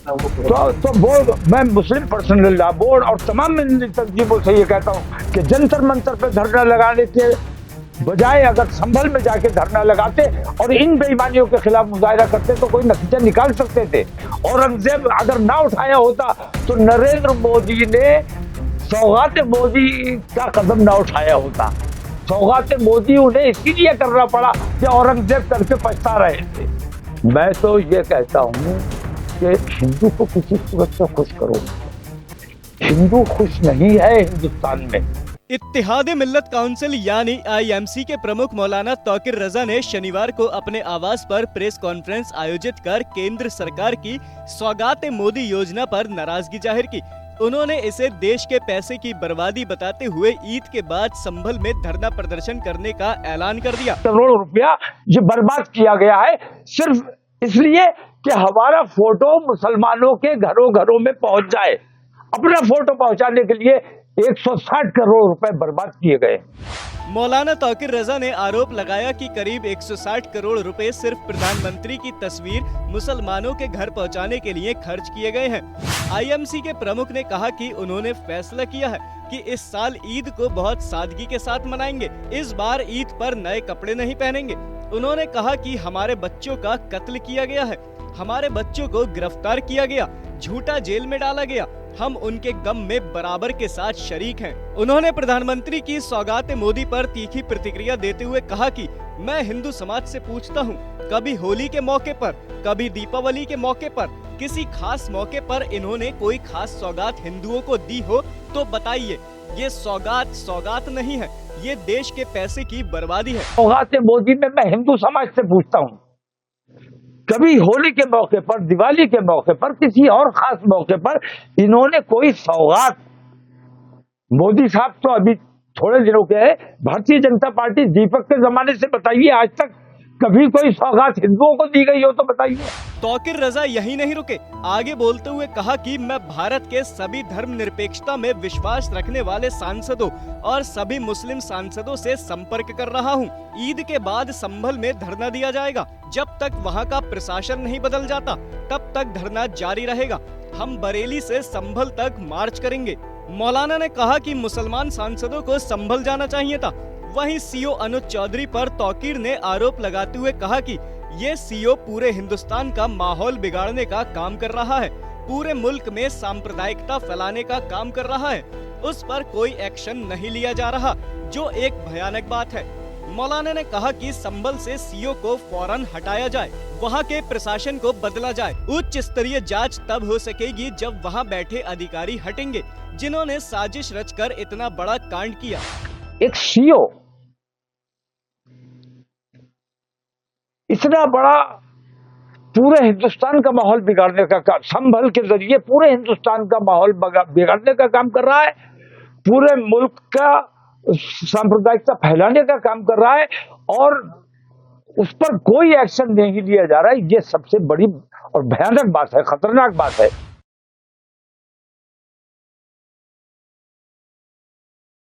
तो बोर्ड, मैं मुस्लिम personal law board और तमाम तंजीमों से ये कहता हूँ कि जंतर मंतर पे धरना लगाने के बजाय अगर संभल में जाके धरना लगाते और इन बेईमानियों के खिलाफ मुजाहिरा करते तो कोई नतीजा निकाल सकते थे। औरंगजेब अगर ना उठाया होता तो नरेंद्र मोदी ने सौगात मोदी का कदम ना उठाया होता। सौगात मोदी उन्हें इसीलिए करना पड़ा कि औरंगजेब करके पछता रहे थे। मैं तो ये कहता हूँ कि हिंदू को किसी सूरत से खुश करो, हिंदू खुश नहीं है हिंदुस्तान में। इत्तेहाद मिल्लत काउंसिल यानी IMC के प्रमुख मौलाना तौकीर रजा ने शनिवार को अपने आवास पर प्रेस कॉन्फ्रेंस आयोजित कर केंद्र सरकार की सौगात मोदी योजना पर नाराजगी जाहिर की। उन्होंने इसे देश के पैसे की बर्बादी बताते हुए ईद के बाद संभल में धरना प्रदर्शन करने का ऐलान कर दिया। करोड़ों रुपया ये बर्बाद किया गया है सिर्फ इसलिए कि हमारा फोटो मुसलमानों के घरों घरों में पहुंच जाए। अपना फोटो पहुंचाने के लिए 160 करोड़ रुपए बर्बाद किए गए। मौलाना तौकीर रजा ने आरोप लगाया कि करीब 160 करोड़ रुपए सिर्फ प्रधानमंत्री की तस्वीर मुसलमानों के घर पहुंचाने के लिए खर्च किए गए हैं। IMC के प्रमुख ने कहा कि उन्होंने फैसला किया है कि इस साल ईद को बहुत सादगी के साथ मनाएंगे। इस बार ईद पर नए कपड़े नहीं पहनेंगे। उन्होंने कहा कि हमारे बच्चों का कत्ल किया गया है, हमारे बच्चों को गिरफ्तार किया गया, झूठा जेल में डाला गया, हम उनके गम में बराबर के साथ शरीक हैं। उन्होंने प्रधानमंत्री की सौगात मोदी पर तीखी प्रतिक्रिया देते हुए कहा कि मैं हिंदू समाज से पूछता हूं, कभी होली के मौके पर, कभी दीपावली के मौके पर, किसी खास मौके पर इन्होंने कोई खास सौगात हिंदुओं को दी हो तो बताइए। ये सौगात नहीं है, ये देश के पैसे की बर्बादी है। सौगात मोदी में मैं हिंदू समाज से पूछता हूँ, कभी होली के मौके पर, दिवाली के मौके पर, किसी और खास मौके पर इन्होंने कोई सौगात? मोदी साहब तो अभी थोड़े दिनों के हैं, भारतीय जनता पार्टी दीपक के जमाने से बताइए आज तक कभी कोई सौगात हिंदुओं को दी गई हो तो बताइए। तौकीर रजा यही नहीं रुके, आगे बोलते हुए कहा कि मैं भारत के सभी धर्मनिरपेक्षता में विश्वास रखने वाले सांसदों और सभी मुस्लिम सांसदों से संपर्क कर रहा हूं। ईद के बाद संभल में धरना दिया जाएगा। जब तक वहां का प्रशासन नहीं बदल जाता तब तक धरना जारी रहेगा। हम बरेली से संभल तक मार्च करेंगे। मौलाना ने कहा कि मुसलमान सांसदों को संभल जाना चाहिए था। वहीं CO अनुज चौधरी पर तौकीर ने आरोप लगाते हुए कहा कि ये CO पूरे हिंदुस्तान का माहौल बिगाड़ने का काम कर रहा है, पूरे मुल्क में सांप्रदायिकता फैलाने का काम कर रहा है। उस पर कोई एक्शन नहीं लिया जा रहा, जो एक भयानक बात है। मौलाना ने कहा कि संभल से CO को फौरन हटाया जाए, वहां के प्रशासन को बदला जाए। उच्च स्तरीय जांच तब हो सकेगी जब वहां बैठे अधिकारी हटेंगे, जिन्होंने साजिश रचकर इतना बड़ा कांड किया। एक CO इतना बड़ा पूरे हिंदुस्तान का माहौल बिगाड़ने का काम, संभल के जरिए पूरे हिंदुस्तान का माहौल बिगाड़ने का काम कर रहा है, पूरे मुल्क का सांप्रदायिकता फैलाने का काम कर रहा है और उस पर कोई एक्शन नहीं लिया जा रहा है। ये सबसे बड़ी और भयानक बात है, खतरनाक बात है।